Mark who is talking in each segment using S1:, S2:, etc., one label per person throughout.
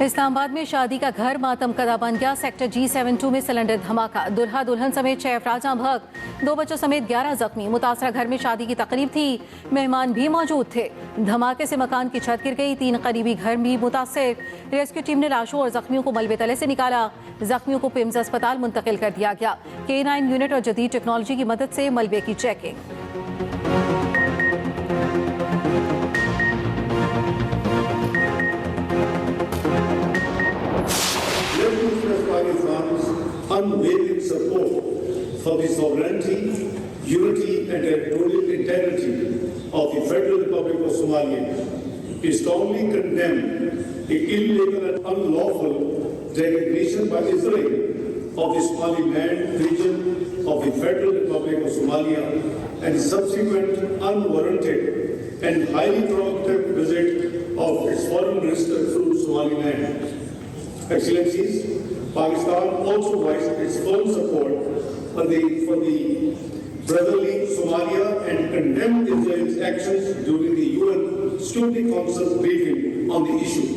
S1: इस्लामाबाद में शादी का घर मातम कदा बन गया। सेक्टर G72 में सिलेंडर धमाका, दुल्हा दुल्हन समेत 6 अफराद भग, 2 बच्चों समेत 11 जख्मी। मुतासरा घर में शादी की तकरीब थी, मेहमान भी मौजूद थे। धमाके से मकान की छत गिर गई, 3 करीबी घर भी मुतासर। रेस्क्यू टीम ने लाशों और जख्मियों को मलबे तले से निकाला। जख्मियों को पिम्स अस्पताल मुंतकिल कर दिया गया। K9 यूनिट और जदीद टेक्नोलॉजी की मदद से मलबे की checking.
S2: Pakistan's unwavering support for the sovereignty, unity and territorial integrity of the Federal Republic of Somalia. We strongly condemn the illegal and unlawful designation by Israel of the Somaliland region of the Federal Republic of Somalia and subsequent unwarranted and highly provocative visit of its foreign minister to Somaliland. Excellencies, Pakistan also voiced its full support for the brotherly Somalia and condemned Israel's actions during the UN Security Council briefing on the issue.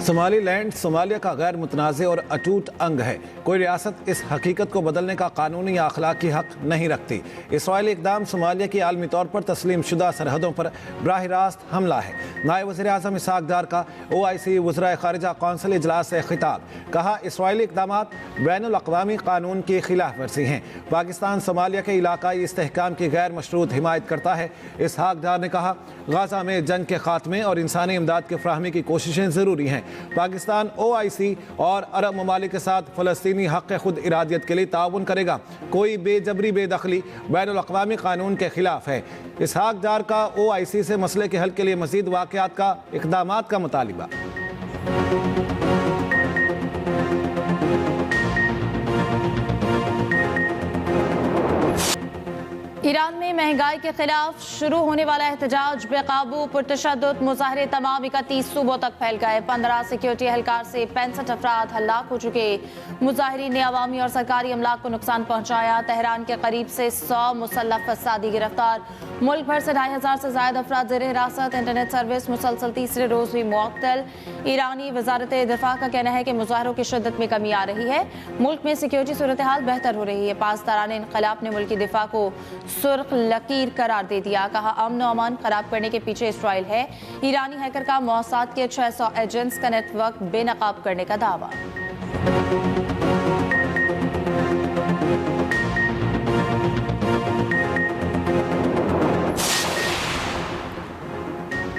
S3: Somaliland Somalia का गैर मुतनाज़ और अटूट अंग है। कोई रियासत इस हकीकत को बदलने का कानूनी या अखलाकी हक नहीं रखती। इसराइली इक़दाम सोमालिया की आलमी तौर पर तस्लीम शुदा सरहदों पर बराह रास्त हमला है। नायब वज़ीर आज़म इसहाक़ डार का OIC वज़राए ख़ारिजा कौंसिल इजलास से खिताब, कहा इसराइली इक़दामात बैनुल अक़वामी कानून की खिलाफ वर्जी हैं। पाकिस्तान सोमालिया के इलाकाई इस्तेहकाम की गैर मशरूत हिमायत करता है। इसहाक़ डार ने कहा गाज़ा में जंग के खात्मे और इंसानी इमदाद के फ़राहमी की कोशिशें ज़रूरी हैं। पाकिस्तान OIC और अरब ममालिक के साथ फ़लस्तीनी हक़ खुद इरादियत के लिए ताउन करेगा। कोई बेजबरी बेदखली बैनुल अक़वामी कानून के खिलाफ है। इसहाक़ डार का OIC से मसले के हल के लिए मज़ीद वाक़यात का इक़दामात का मुतालिबा।
S4: ईरान में महंगाई के खिलाफ शुरू होने वाला एहतजाज बेकाबू पुरतशद्दुद मुजाहरे तमाम 31 सूबों तक फैल गए। 15 सिक्योरिटी एहलकार से 65 अफराद हलाक हो चुके। मुजाहिरीन ने अवामी और सरकारी अमलाक को नुकसान पहुंचाया। तेहरान के करीब से 100 मुसल्लफ फसादी गिरफ्तार। मुल्क भर से 2500 से ज्यादा अफराद ज़ेर हिरासत। इंटरनेट सर्विस मुसलसल तीसरे रोज भी मुअत्तल। ईरानी वजारत दिफा का कहना है कि मुजाहरों की शिद्दत में कमी आ रही है। मुल्क में सिक्योरिटी सूरत हाल बेहतर हो रही है। पासदारान इनकलाब ने मुल्क की दिफा को सुर्ख लकीर करार दे दिया। कहा अमन और अमान खराब करने के पीछे इसराइल है। ईरानी हैकर का मौसाद के 600 एजेंट्स का नेटवर्क बेनकाब करने का दावा।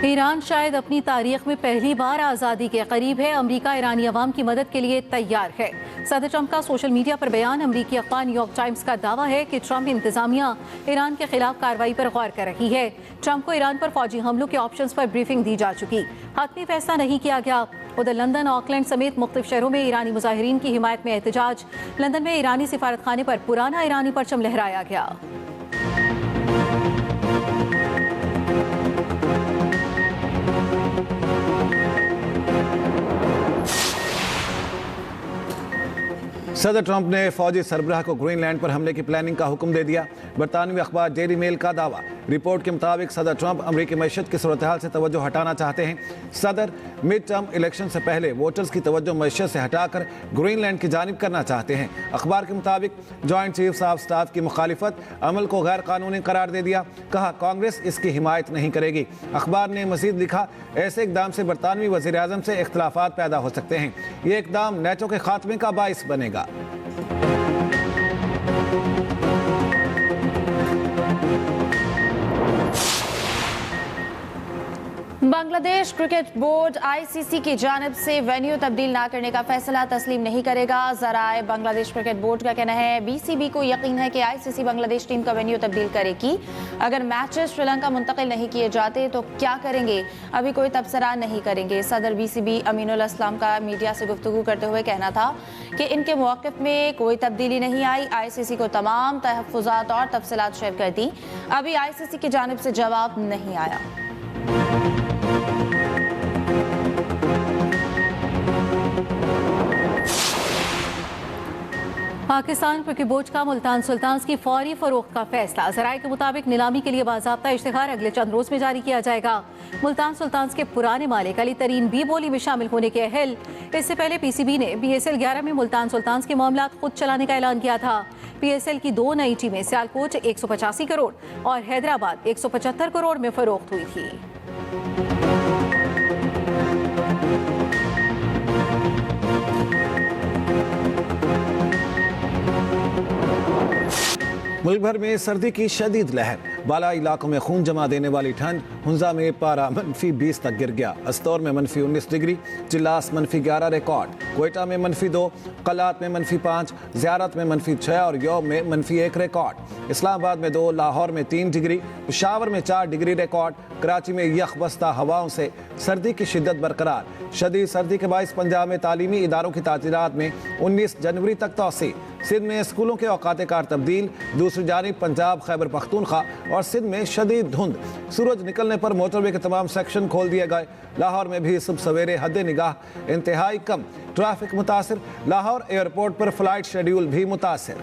S1: ईरान शायद अपनी तारीख में पहली बार आज़ादी के करीब है। अमरीका ईरानी अवाम की मदद के लिए तैयार है। सदर ट्रंप का सोशल मीडिया पर बयान। अमरीकी अखबार न्यूयॉर्क टाइम्स का दावा है कि ट्रंप इंतजामिया ईरान के खिलाफ कार्रवाई पर गौर कर रही है। ट्रंप को ईरान पर फौजी हमलों के ऑप्शंस पर ब्रीफिंग दी जा चुकी, हतमी फैसला नहीं किया गया। उधर लंदन, ऑकलैंड समेत मुख्तलिफ शहरों में ईरानी मुजाहिरीन की हिमायत में एहतजाज। लंदन में ईरानी सिफारत खाने पर पुराना ईरानी परचम लहराया गया।
S3: सदर ट्रंप ने फौजी सरबराह को ग्रीनलैंड पर हमले की प्लानिंग का हुक्म दे दिया। बरतानवी अखबार डेली मेल का दावा। रिपोर्ट के मुताबिक सदर ट्रंप अमरीकी मईशत की सूरत हाल से तवज्जो हटाना चाहते हैं। सदर मिड टर्म इलेक्शन से पहले वोटर्स की तवज्जो मईशत से हटाकर ग्रीनलैंड की जानिब करना चाहते हैं। अखबार के मुताबिक जॉइंट चीफ्स ऑफ स्टाफ की मुखालिफत अमल को गैर कानूनी करार दे दिया। कहा कांग्रेस इसकी हिमायत नहीं करेगी। अखबार ने मजीद लिखा ऐसे इकदाम से बरतानवी वज़ीर आज़म से इख्तलाफात पैदा हो सकते हैं। ये इकदाम नेटो के खात्मे का बाइस बनेगा।
S4: बांग्लादेश क्रिकेट बोर्ड ICC की जानिब से वेन्यू तब्दील ना करने का फैसला तस्लीम नहीं करेगा। जराए बांग्लादेश क्रिकेट बोर्ड का कहना है BCB को यकीन है कि ICC बांग्लादेश टीम का वेन्यू तब्दील करेगी। अगर मैचेस श्रीलंका मुंतकिल नहीं किए जाते तो क्या करेंगे, अभी कोई तबसरा नहीं करेंगे। सदर BCB अमीनुल अस्लाम का मीडिया से गुफ्तगू करते हुए कहना था कि इनके मौक़िफ़ में कोई तब्दीली नहीं आई। ICC को तमाम तहफ़्फ़ुज़ात और तफसीलात शेयर कर दी। अभी ICC की जानिब से जवाब नहीं आया।
S1: पाकिस्तान क्रिकेट बोर्ड का मुल्तान सुल्तान्स की फौरी फरोख्त का फैसला। ज़राए के मुताबिक नीलामी के लिए बाज़ाब्ता इश्तिहार अगले चंद रोज में जारी किया जाएगा। मुल्तान सुल्तान्स के पुराने मालिक अली तरीन बी बोली में शामिल होने के अहल। इससे पहले PCB ने BSL 11 में मुल्तान सुल्तान्स के मामला खुद चलाने का ऐलान किया था। PSL की 2 नई टीमें सियालकोट 185 करोड़ और हैदराबाद 175 करोड़ में फरोख्त हुई थी।
S3: मुल्क भर में सर्दी की शदीद लहर, बाला इलाकों में खून जमा देने वाली ठंड। हुंजा में पारा -20 तक गिर गया। अस्तौर में -19 डिग्री, चिल्लास -11 रिकॉर्ड, क्वेटा में -2, कलात में -5, ज़ियारत में -6 और यौम में -1 रिकॉर्ड। इस्लामाबाद में 2, लाहौर में 3 डिग्री, पेशावर में 4 डिग्री रिकॉर्ड। कराची में यख बस्ता हवाओं से सर्दी की शिद्दत बरकरार। शदीद सर्दी के बायस पंजाब में तालीमी इदारों की तातीलात में 19 जनवरी तक तोसी। सिंध में स्कूलों के औकात कार तब्दील। दूसरी जानिब पंजाब, खैबर पख्तूनख्वा और सिंध में शदीद धुंध। सूरज निकलने पर मोटरवे के तमाम सेक्शन खोल दिए गए। लाहौर में भी सुबह सवेरे हद निगाह इंतहाई कम, ट्रैफिक मुतासिर। लाहौर एयरपोर्ट पर फ्लाइट शेड्यूल भी मुतासिर।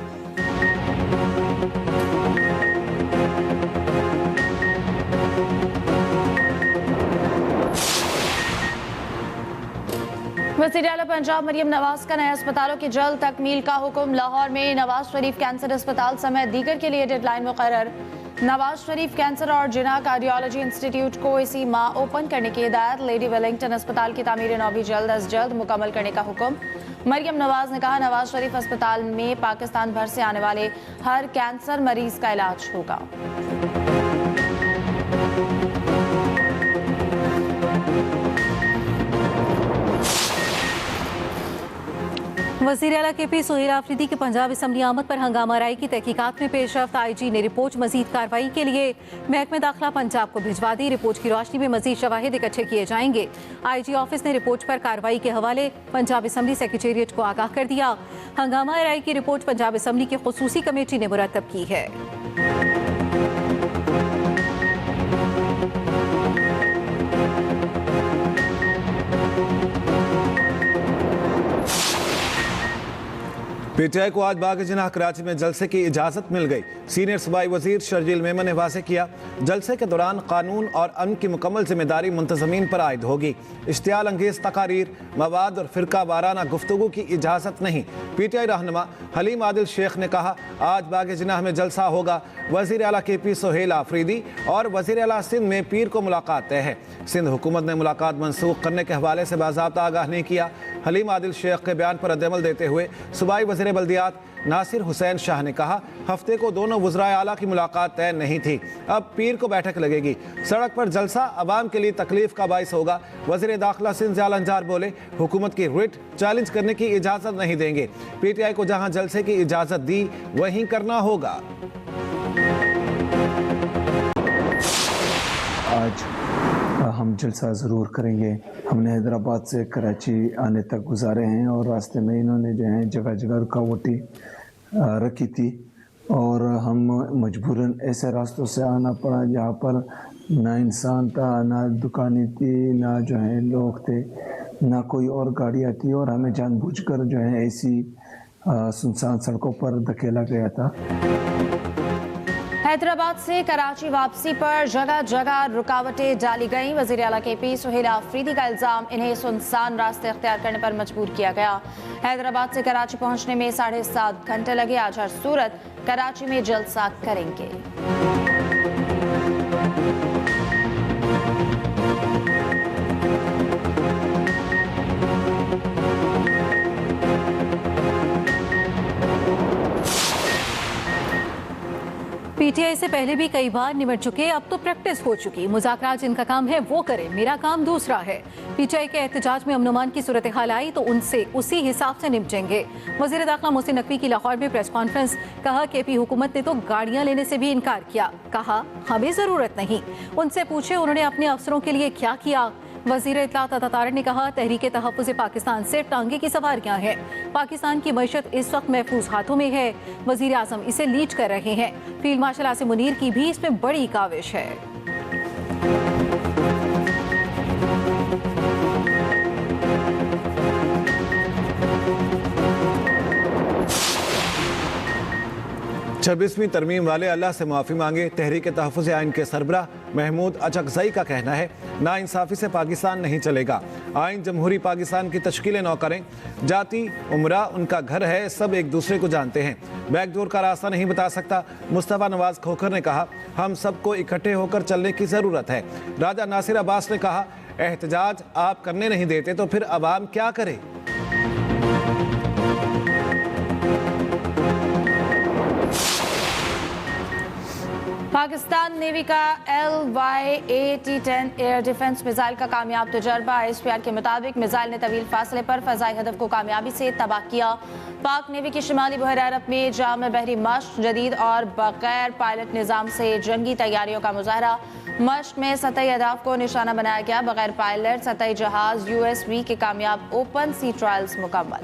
S4: वज़ीर आला पंजाब मरियम नवाज का नए अस्पतालों की जल्द तकमील का हुक्म। लाहौर में नवाज शरीफ कैंसर अस्पताल समेत दीगर के लिए डेडलाइन मुकर्रर। नवाज शरीफ कैंसर और जिना कार्डियोलॉजी इंस्टीट्यूट को इसी माह ओपन करने की हिदायत। लेडी वेलिंगटन अस्पताल की तामीर नौ भी जल्द अज जल्द मुकम्मल करने का हुक्म। मरियम नवाज ने कहा, नवाज शरीफ अस्पताल में पाकिस्तान भर से आने वाले हर कैंसर मरीज का इलाज होगा।
S1: वज़ीर आला KP सुहेल आफरीदी की पंजाब असम्बली आमद पर हंगामा राई की तहकीकात में पेशरफ्त। IG ने रिपोर्ट मजीद कार्रवाई के लिए महकमे दाखिला पंजाब को भिजवा दी। रिपोर्ट की रोशनी में मजीद शवाहिद इकट्ठे किए जाएंगे। IG ऑफिस ने रिपोर्ट पर कार्रवाई के हवाले पंजाब असम्बली सेक्रेटेरिएट को आगाह कर दिया। हंगामा राई की रिपोर्ट पंजाब असम्बली की खुसूसी कमेटी ने मुरतब की है।
S3: PTI को आज बाग जिनाह कराची में जलसे की इजाज़त मिल गई। सीनियर सूबाई वजीर शर्जील मेमन ने वाज़ेह किया, जलसे के दौरान कानून और अमन की मुकम्मल जिम्मेदारी मुंतज़मीन पर आयद होगी। इश्तियाल अंगेज़ तकारीर, मवाद और फ़िरका वाराना गुफ्तगू की इजाज़त नहीं। PTI रहनुमा हलीम आदिल शेख ने कहा, आज बाग जिनाह में जलसा होगा। वज़ीर आला KP सुहेल आफरीदी और वज़ीर आला सिंध में पीर को मुलाकात तय है। सिंध हुकूमत ने मुलाकात मनसूख करने के हवाले से बाज़ाब्ता आगाह नहीं किया। हलीम आदिल शेख के बयान पर रद्दअमल देते हुए सूबाई वज़ीर बल्दियात नासिर हुसैन शाह ने कहा, हफ्ते को दोनों वज़राए आला की मुलाकात तय नहीं थी, अब पीर को बैठक लगेगी। सड़क पर जलसा अवाम के लिए तकलीफ का बाइस होगा। वज़ीर दाखिला सिंध ज़ियाल अंजार बोले, हुकूमत की रिट चैलेंज करने की इजाज़त नहीं देंगे। PTI को जहां जलसे की इजाज़त दी वहीं करना होगा।
S5: आज हम जलसा ज़रूर करेंगे। हमने हैदराबाद से कराची आने तक गुजारे हैं और रास्ते में इन्होंने जो है जगह जगह रुकावटें रखी थी और हम मजबूरन ऐसे रास्तों से आना पड़ा जहाँ पर ना इंसान था, ना दुकानें थी, ना जो है लोग थे, ना कोई और गाड़ियाँ थी और हमें जानबूझकर जो है ऐसी सुनसान सड़कों पर धकेला गया था।
S4: हैदराबाद से कराची वापसी पर जगह जगह रुकावटें डाली गईं। वज़ीर आला KP सुहेल आफरीदी का इल्ज़ाम, इन्हें सुनसान रास्ते अख्तियार करने पर मजबूर किया गया। हैदराबाद से कराची पहुंचने में 7.5 घंटे लगे। आज हर सूरत कराची में जलसा करेंगे।
S1: PTI से पहले भी कई बार निमट चुके, अब तो प्रैक्टिस हो चुकी। मुज़ाकरात जिनका काम है वो करें, मेरा काम दूसरा है। PTI के एहतजाज में अमन की सूरत हाल आई तो उनसे उसी हिसाब से निपटेंगे। वज़ीर दाखिला मोहसिन नकवी की लाहौर में प्रेस कॉन्फ्रेंस। कहा, KP हुकूमत ने तो गाड़ियाँ लेने से भी इनकार किया। कहा, हमें ज़रूरत नहीं। उनसे पूछे उन्होंने अपने अफसरों के लिए क्या किया। वज़ीर इत्तलात अता ने कहा, तहरीक तहफ़्फ़ुज़ पाकिस्तान सिर्फ टांगे की सवारियाँ हैं। पाकिस्तान की मईशत इस वक्त महफूज हाथों में है। वज़ीर आज़म इसे लीड कर रहे हैं। फील्ड मार्शल आसिम मुनीर की भी इसमें बड़ी काविश है।
S3: 26वीं तरमीम वाले अल्लाह से माफ़ी मांगे। तहरीक तहफ़्फ़ुज़ आइन के सरबराह महमूद अचकज़ई का कहना है, नाइंसाफ़ी से पाकिस्तान नहीं चलेगा। आइन जमहूरी पाकिस्तान की तश्कील न करें। जाति उम्रा उनका घर है, सब एक दूसरे को जानते हैं। बैकडोर का रास्ता नहीं बता सकता। मुस्तफ़ा नवाज खोखर ने कहा, हम सबको इकट्ठे होकर चलने की ज़रूरत है। राजा नासिर अब्बास ने कहा, एहतजाज आप करने नहीं देते तो फिर अवाम क्या करे।
S4: पाकिस्तान नेवी का LYAT-10 एयर डिफेंस मिसाइल का कामयाब तजर्बा। ISPR के मुताबिक मिसाइल ने तवील फासले पर फजाई हदफ को कामयाबी से तबाह किया। पाक नेवी की शिमाली बहर अरब में जाम बहरी मश्क, जदीद और बगैर पायलट निज़ाम से जंगी तैयारियों का मुजाहरा। मश्क में सतही अहदाफ को निशाना बनाया गया। बगैर पायलट सतही जहाज USV के कामयाब ओपन सी ट्रायल्स मुकम्मल।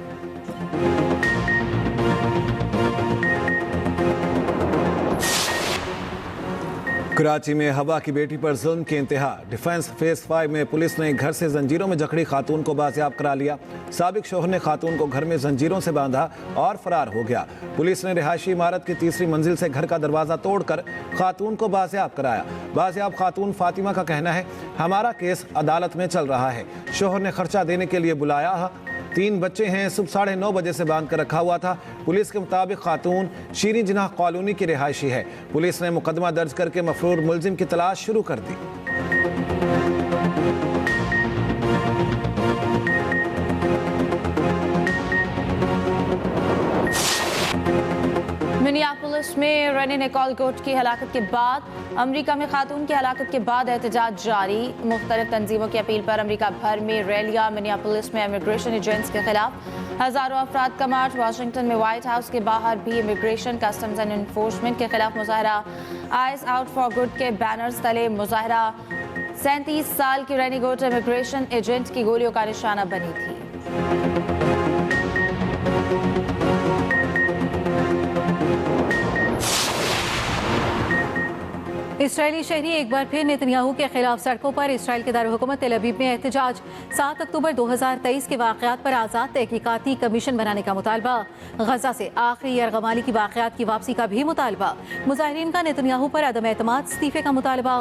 S3: कराची में हवा की बेटी पर जुल्म की इंतहा। डिफेंस फेज 5 में पुलिस ने घर से जंजीरों में जकड़ी खातून को बाजियाब करा लिया। साबिक शोहर ने खातून को घर में जंजीरों से बांधा और फरार हो गया। पुलिस ने रिहायशी इमारत की तीसरी मंजिल से घर का दरवाजा तोड़कर खातून को बाजियाब कराया। बाजियाब खातून फातिमा का कहना है, हमारा केस अदालत में चल रहा है। शोहर ने खर्चा देने के लिए बुलाया। 3 बच्चे हैं। सुबह 9:30 बजे से बांध कर रखा हुआ था। पुलिस के मुताबिक खातून शीरी जिनाह कॉलोनी की रिहायशी है। पुलिस ने मुकदमा दर्ज करके मफरूर मुलजिम की तलाश शुरू कर दी।
S4: मिनियापोलिस में रेनी निकोल गोट की हलाकत के बाद अमेरिका में खातून की हलाकत के बाद एहतजाज जारी। मुख्तलिफ तंजीमों की अपील पर अमेरिका भर में रैलियां। मिनियापोलिस में इमिग्रेशन एजेंट्स के खिलाफ हजारों अफराद का मार्च। वाशिंगटन में व्हाइट हाउस के बाहर भी इमिग्रेशन, कस्टम्स एंड इन्फोर्समेंट के खिलाफ मुजाहरा। आइस आउट फॉर गुड के बैनर्स तले मुजाहरा। 37 साल की रेनी गोट इमिग्रेशन एजेंट की गोलियों का निशाना बनी थी।
S1: इसराइली शहरी एक बार फिर नेतन्याहू के खिलाफ सड़कों पर। इसराइल के दारुल-हुकूमत तेल अवीव में एहतजाज। 7 अक्टूबर 2023 के वाक़यात पर आज़ाद तहकीकाती कमीशन बनाने का मुतालबा। गजा से आखिरी यरगमाली की वाक़यात की वापसी का भी मुतालबा। मुजाहिरीन का नेतन्याहू पर अदम एतमाद इस्तीफे का मुतालबा।